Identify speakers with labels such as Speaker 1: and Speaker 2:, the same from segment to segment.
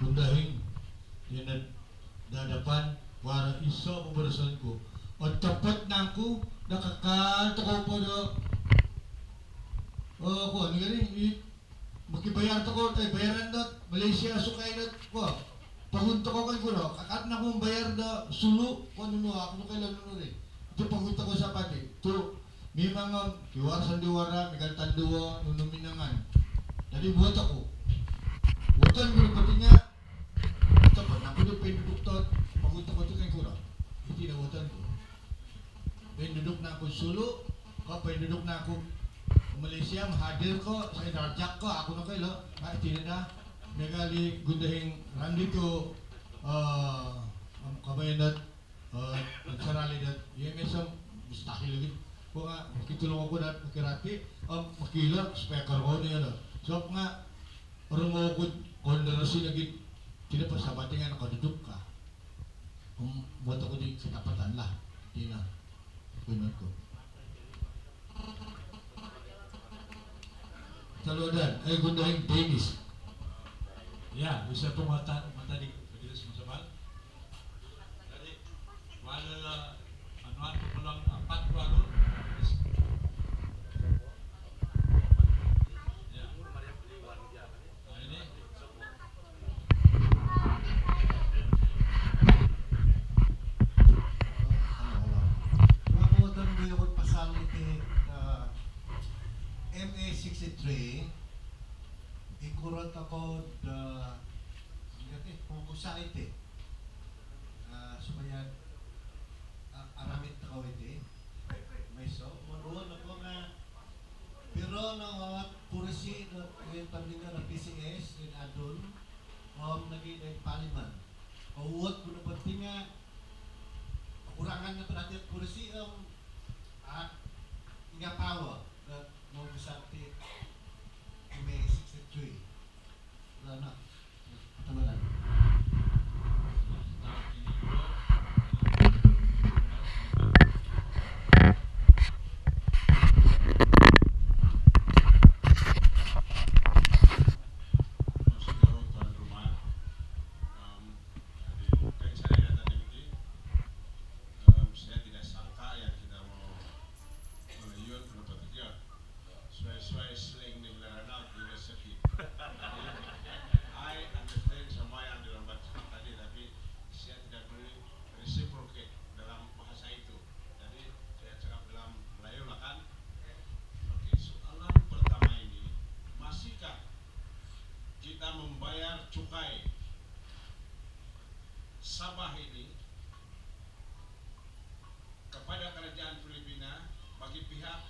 Speaker 1: Kundahing yan dadapan para iso pabarasan ko. O tapat na ako, nakakalta ko pa na ko, ano gani, makibayar ko, bayaran na, Malaysia, sukay na ko. Pagunta ko kay Guro, kakat na kong bayar na sulu, kung ano ako na kailan ano rin. Ito pagunta ko sa pati. Ito, may mga kiwar sa diwara, may kaltan duwa, nunuminangan. Jadi buat ako. Buatan ko pati nga, ito pa, nakunin pa yung duduktot, pagunta ko ito kay Guro. Hindi na buatan ko. Pinuduk na ako sulu, pinuduk na ako Malaysia, mahadir ko, sa inarjak ko, ako na kayo, hindi na nagali gundahing randito kabayan dat nagsarali dat yung isang mustakil lagi ko nga makitulong ako dat makirati makilak speaker ko niya dat so nga orang mo ko konderasi lagi tidak pasabati nga nakaduduk ka buat ako di ketapatan lah di na benar ko saludan gundahing tenis.
Speaker 2: Ya, bisa pun mata di begitu semua. Jadi, wala anuan pulang 4 baru. Ya. Nah, ini.
Speaker 3: Ako dan mayroon pasal iti MA63 ikurat ako da pungkusa iti supaya aramit ako iti may so maruan ako nga pero na purisi yung pandingan ng PCS in adun naging paliman uwat ko na pati nga kurangan na pala at purisi nga power na pungkusa iti May 63. Wala na. Patawalan.
Speaker 4: cukai Sabah ini kepada kerajaan Filipina bagi pihak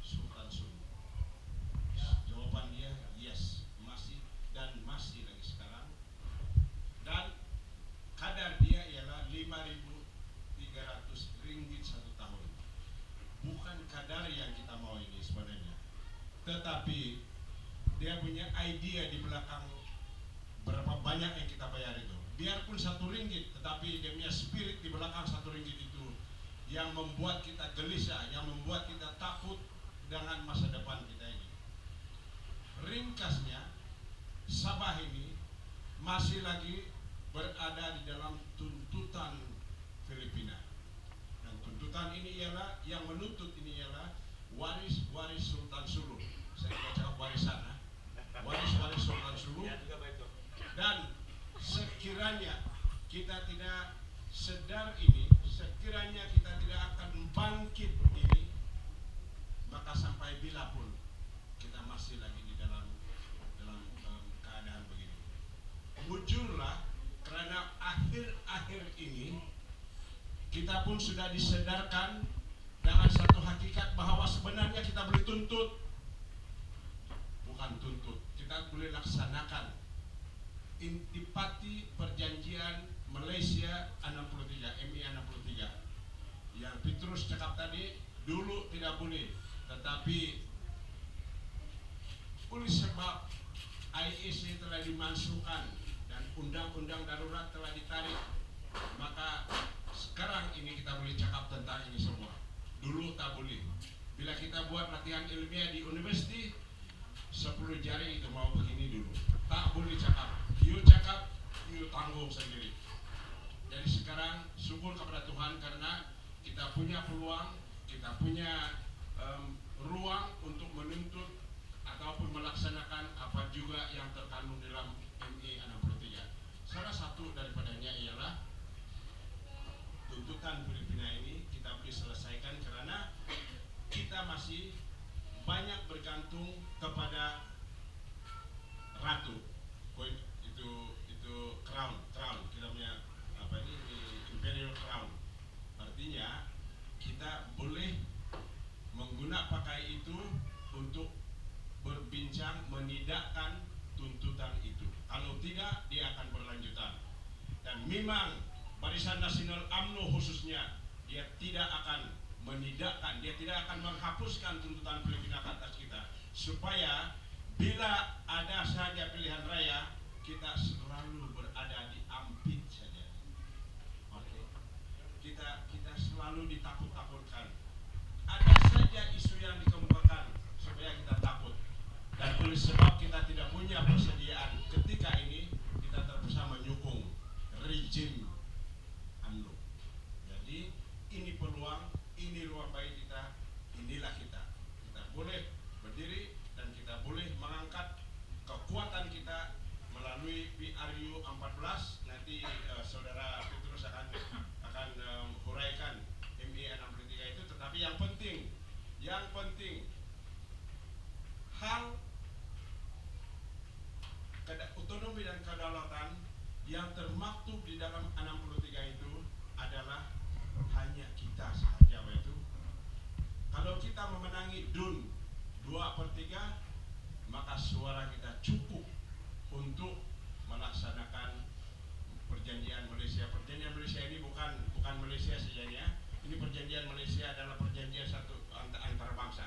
Speaker 4: Sultan Sulu. Jawaban dia yes, masih dan masih lagi sekarang. Dan kadar dia ialah 5.300 ringgit 1 tahun. Bukan kadar yang kita mau ini sebenarnya. Tetapi dia punya idea di belakang berapa banyak yang kita bayar itu. Biarpun 1 ringgit, tetapi dia punya spirit di belakang 1 ringgit itu yang membuat kita gelisah, yang membuat kita takut dengan masa depan kita ini. Ringkasnya, Sabah ini masih lagi berada di dalam tuntutan Filipina. Dan tuntutan ini ialah, yang menuntut ini ialah waris-waris Sultan Sulu. Saya tidak cakap warisan, waris-waris Sultan Sulu. Dan sekiranya kita tidak sedar ini, sekiranya kita tidak akan bangkit ini, maka sampai bila pun kita masih lagi di dalam keadaan begini. Mujurlah, karena akhir-akhir ini kita pun sudah disedarkan dengan satu hakikat bahwa sebenarnya kita boleh tuntut, bukan tuntut, kita boleh laksanakan intipati perjanjian Malaysia 63, MI 63 yang Petrus cakap tadi dulu tidak boleh, tetapi oleh sebab IEC telah dimasukkan dan undang-undang darurat telah ditarik, maka sekarang ini kita boleh cakap tentang ini semua. Dulu tak boleh. Bila kita buat latihan ilmiah di universiti, 10 jari itu mau begini dulu. tak boleh cakap. You cakap, you tanggung sendiri. Jadi sekarang syukur kepada Tuhan karena kita punya peluang, kita punya ruang untuk menuntut ataupun melaksanakan apa juga yang terkandung dalam ME 63. Salah satu daripadanya ialah tuntutan Filipina ini kita boleh selesaikan karena kita masih banyak bergantung kepada ratu. Itu crown kita punya apa ini imperial crown. Artinya kita boleh menggunakan pakai itu untuk berbincang menidakkan tuntutan itu. Kalau tidak, dia akan berlanjutan. Dan memang Barisan Nasional UMNO khususnya dia tidak akan menidakkan, dia tidak akan menghapuskan tuntutan Filipina ke atas kita, supaya bila ada saja pilihan raya kita selalu berada di ampit saja. Oke. Kita selalu ditakut-takutkan. Ada saja isu yang dikemukakan supaya kita takut. Dan oleh sebab kita tidak punya persediaan ketika ini, kita terpaksa menyokong rejim UMNO. Jadi ini peluang, ini ruang baik kita, inilah kita. Kita boleh berdiri dan kita boleh mengangkat kekuatan kita melalui PRU 14. Nanti saudara Petrus akan huraikan ME 63 itu. Tetapi yang penting hal otonomi dan kedaulatan yang termaktub di dalam 63 itu adalah hanya kita saja, itu. Kalau kita memenangi DUN 2/3, maka suara kita cukup untuk melaksanakan perjanjian Malaysia. Perjanjian Malaysia ini bukan Malaysia sejanya. Ini perjanjian Malaysia adalah perjanjian satu antara bangsa.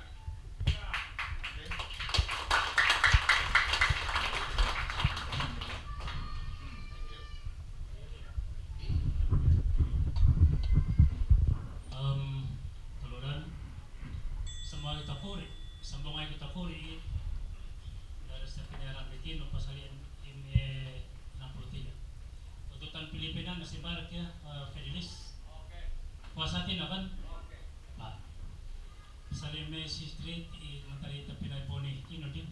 Speaker 4: Okay.
Speaker 5: Tuluran semua kita kuri, sambungan kita kuri dari setiap daerah bikin pasalian ini 63. Tuntutan Filipina masih barat ya, Federis. Kuasatin akan Pak Salim Messi Street mentari Pinay Poni kino din.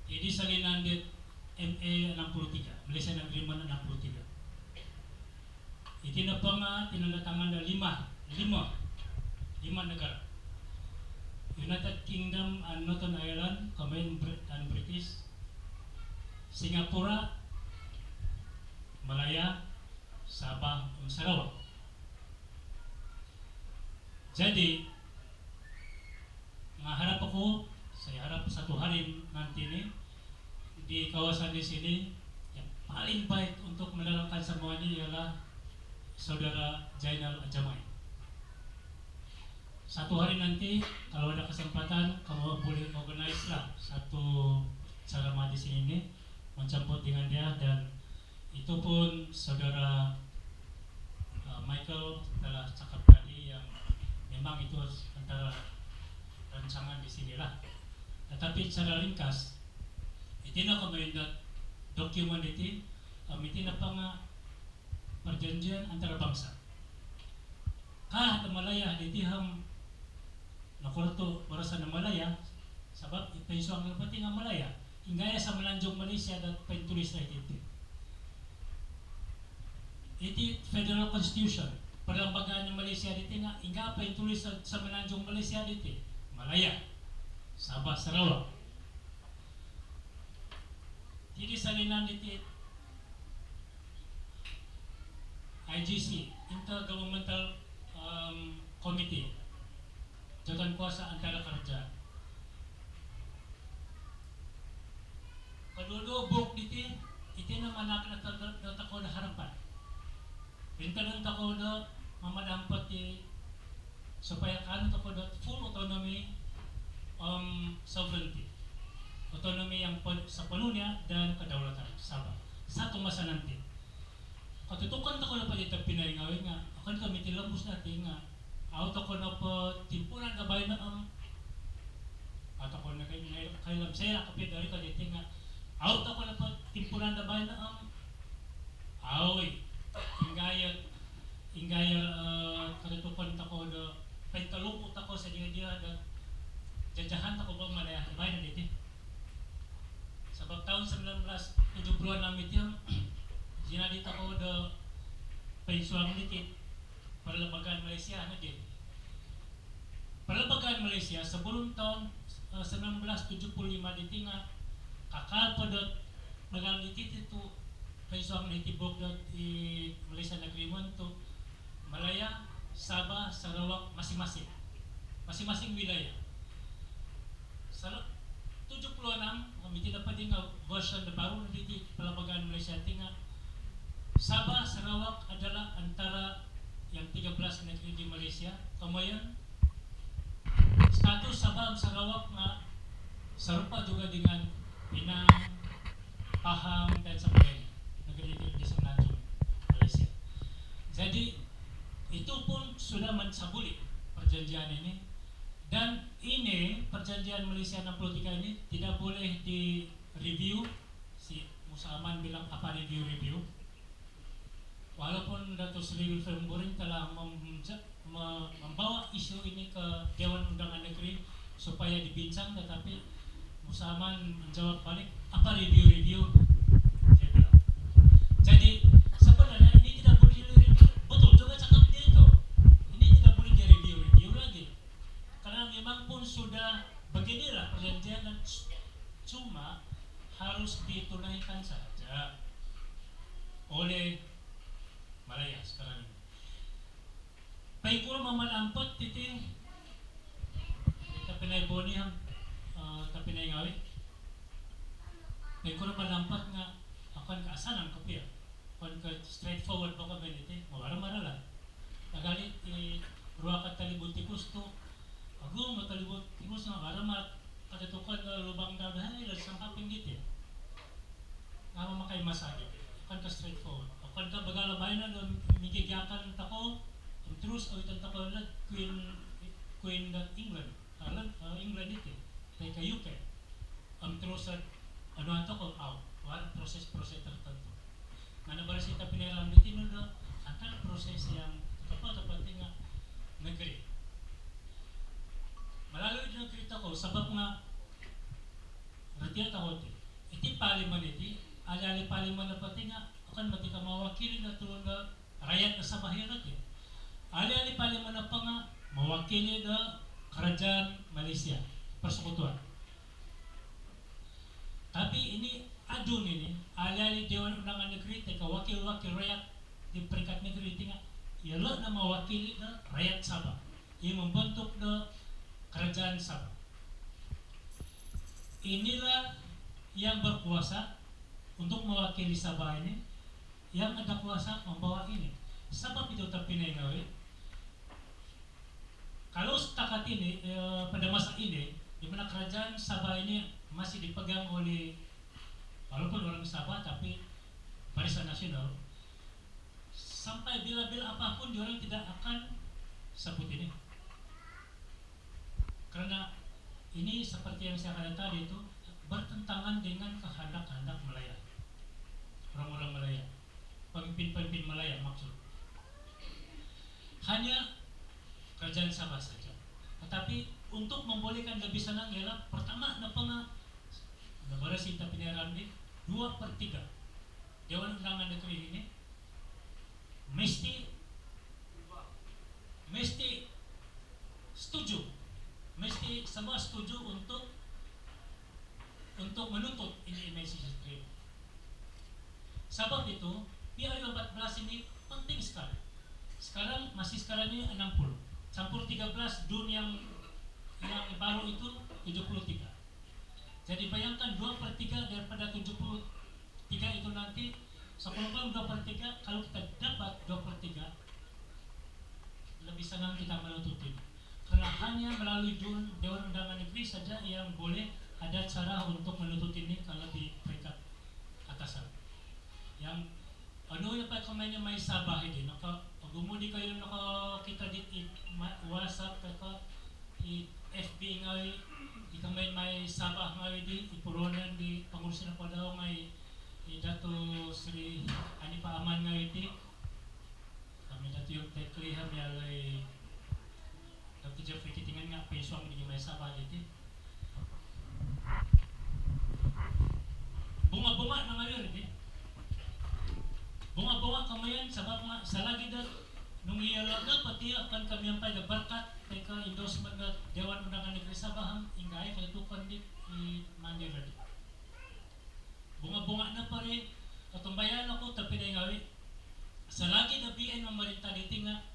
Speaker 5: Jadi salinan dit ME 63, Malaysian Agreement 63. Iti na pa nga tinandatangan na lima negara. United Kingdom and Northern Ireland, Common and British, Singapura, Malaya, Sabah, Sarawak. Jadi, mengharap ako, saya harap satu hari nanti ini di kawasan di sini yang paling baik untuk mendalamkan semuanya ialah Saudara Jainal Ajamai. Satu hari nanti kalau ada kesempatan kamu boleh organize lah satu ceramah di sini nih, mencampur dengan dia, dan itu pun Saudara Michael telah cakap tadi yang memang itu antara rancangan di sinilah. Tetapi secara ringkas, itu na komendat dokumen itu, na pa nga perjanjian antara bangsa. Kahit Malaya dito ham nakulto barasan ng Malaya, sabab ipenso ang pati ng Malaya. Ingaya sa Melanjong Malaysia dat pentulis na iti. Iti Federal Constitution, perlembagaan ng Malaysia dito nga, inga pentulis sa Melanjong Malaysia dito. Malaya, Sabah, Sarawak. Jadi salinan dito IGC, Intergovernmental Committee, Jawatan Kuasa Antara Kerja. Kedua buk diti, iti na manak na tako na harapan. Pintalan tako na mamadampat supaya kan tako na full autonomy, sovereignty, autonomy yang sa penuhnya dan kedaulatan Sabah. Satu masa nanti. Katutukan tako na palita Pinay ngawin nga, akan kami tilambus natin nga, auto ko na po timpunan na bayan na atau ko na kayo kailam saya kapit dari ka dito nga out ako na pa timpulan na ba na aoy ingaya karitukan tako do pagkalupot ako sa dia da jajahan tako bang malaya ba na dito sabab tahun 1970 namin yung sinadita ko do pensuang dito Perlembagaan Malaysia na din. Perlembagaan Malaysia sebelum tahun 1975 dito nga kakalpadot nagang dito itu pensuang nitibok di Malaysia Negeri Monto Malaya, Sabah, Sarawak masing-masing wilayah. 76 kami tidak pwede nga version na baru na dito Perlembagaan Malaysia tinga Sabah, Sarawak adalah antara yang 13 negeri di Malaysia. Kemudian status Sabah Sarawak nga serupa juga dengan Pinang, Pahang dan sebagainya negeri di Semenanjung Malaysia. Jadi itu pun sudah mencabuli perjanjian ini dan ini perjanjian Malaysia 63 ini tidak boleh di review. Si Musa Aman bilang apa review. Walaupun Dato' Sri Wilfred Mburing telah membawa isu ini ke Dewan Undangan Negeri supaya dibincang, tetapi Musa Aman menjawab balik, apa review? Saya bilang. Jadi sebenarnya ini tidak boleh di-review. Betul juga cakap dia itu. Ini tidak boleh di-review lagi. Karena memang pun sudah beginilah perjanjian dan cuma harus ditunaikan saja oleh Malaya sekarang ini. Paikuro mamalampot titi tapinay boni ham tapinay ngawi. Paikuro malampot nga akan kaasanan ko piya. Akan ka straightforward baka beniti. Mawara-mara lang. Nagalit ruwa ka talibot tikus to. Ago matalibot tikus nga karamat katitukan lubang dadahay lang kaping dito. Nga mamakay masagit. Akan ka straightforward. Akan ka bagalabay na migigyakan tako terus awitan tako na Queen England England ito kay UK terus ano ato ko out proses tertentu mana barasita pinaram dito na akan proses yang tepat nga negeri melalui ng kita ko sabab nga rakyat ako iti paliman iti alali paliman na pati nga akan matika mawakili na tulong na rakyat na sa bahiran natin. Ali-ali paliman na pa nga mawakili na kerajaan Malaysia, persekutuan. Tapi ini adun ini, ali-ali Dewan Undangan Negeri, teka wakil-wakil rakyat di peringkat negeri tinggal, ialah na mawakili na rakyat Sabah. Ia membentuk na kerajaan Sabah. Inilah yang berkuasa untuk mewakili Sabah ini, yang ada kuasa membawa ini. Sebab itu terpindah ngawi. Kalau setakat ini pada masa ini, di mana kerajaan Sabah ini masih dipegang oleh walaupun orang Sabah tapi Barisan Nasional, sampai bila-bila apapun diorang tidak akan sebut ini. Karena ini seperti yang saya katakan tadi itu bertentangan dengan kehendak-kehendak Malaya, orang-orang Malaya, pemimpin-pemimpin Malaya maksud. Hanya kerajaan Sabah saja. Tetapi untuk membolehkan lebih senang ialah pertama negara Sinta Piniaran di 2/3 Dewan Undangan Negeri ini mesti setuju, mesti semua setuju untuk menuntut ini Indonesia Stream. Sebab itu PRU14 ini penting sekali. Sekarang ini 60, campur 13 DUN yang baru itu 73. Jadi bayangkan 2/3 daripada 73 itu nanti sekurang 2/3, kalau kita dapat 2/3 lebih senang kita menuntut ini. Karena hanya melalui DUN Dewan Undangan Negeri saja yang boleh ada cara untuk menuntut ini kalau di peringkat atasan. Yang ano yung pagkamain may Sabah ini, gumudi kayo kita di WhatsApp, FB ngay, ikamain may Sabah. Sabah nga di ipuronan di pangurusan ko daw ngay Dato Sri Ani Paaman nga iti kami dato yung teklihan yalay Dr. Jeffrey Kitingan nga pensyon di may Sabah iti bunga-bunga na ngayon iti bunga-bunga kamayan sabab nga sa lagi dat nung iyalag na pati akan kami ang pagbarkat teka endorsement na Dewan Undangan Negeri Sabah ingay katutukan di Manila di bunga-bunga na pa rin katumbayan ako tapi na ngawi sa lagi na BN mamarita dito nga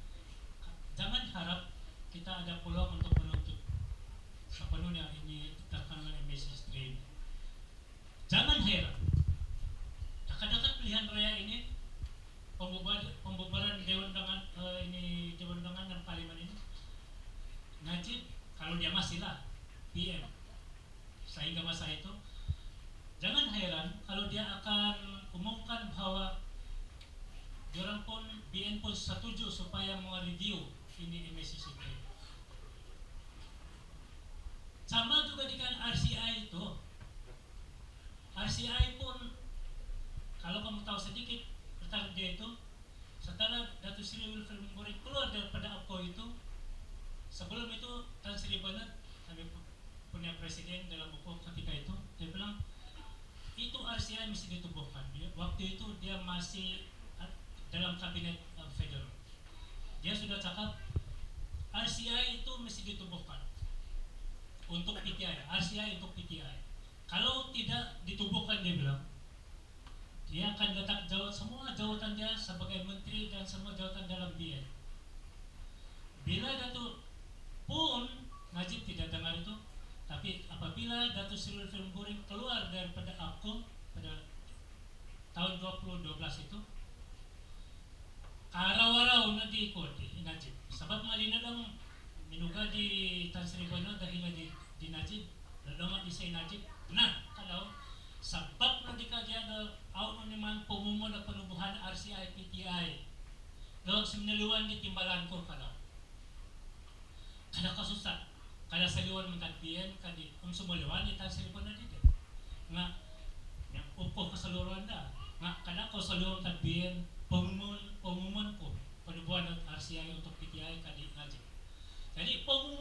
Speaker 5: jangan harap kita ada peluang untuk menuntut sa penuhnya ini takkan ng message stream jangan heran dekat-dekat pilihan raya ini pembubaran Dewan Undangan ini Dewan Undangan dan Parlemen ini Najib kalau dia masih lah PM sehingga masa itu jangan heran kalau dia akan umumkan bahwa diorang pun BN pun setuju supaya mereview ini MSCCP sama juga dengan RCI itu RCI pun kalau kamu tahu sedikit tentang dia itu setelah Dato' Sri Wilfred Menguri keluar daripada APCO itu sebelum itu Tan Sri Banat kami punya presiden dalam buku ketika itu dia bilang itu RCI mesti ditubuhkan waktu itu dia masih dalam kabinet federal dia sudah cakap RCI itu mesti ditubuhkan untuk PTI RCI untuk PTI kalau tidak ditubuhkan dia bilang dia akan letak semua jawatan dia sebagai menteri dan semua jawatan dalam BN. Bila Dato' pun Najib tidak dengar itu, tapi apabila Dato' Sri Wilfred Menguri keluar daripada APCO pada tahun 2012 itu, karawarau na diikot Najib. Sebab malina lang minuga di Tan Sri Banat dahil di Najib, ladama di say Najib. Nah, kalau sebab nanti kajian awak naman pumumo na panubuhan RCI PTI daw simnaluan di timbalan ko kada kasusat kada saliwan magkagbiyan kadi sumuluan ni Tan Sri Banat dito nga yang upo kasaluruan da nga kada ko saluwan kagbiyan pumumon ko panubuhan ng RCI untuk PTI kadi Najib jadi pumumo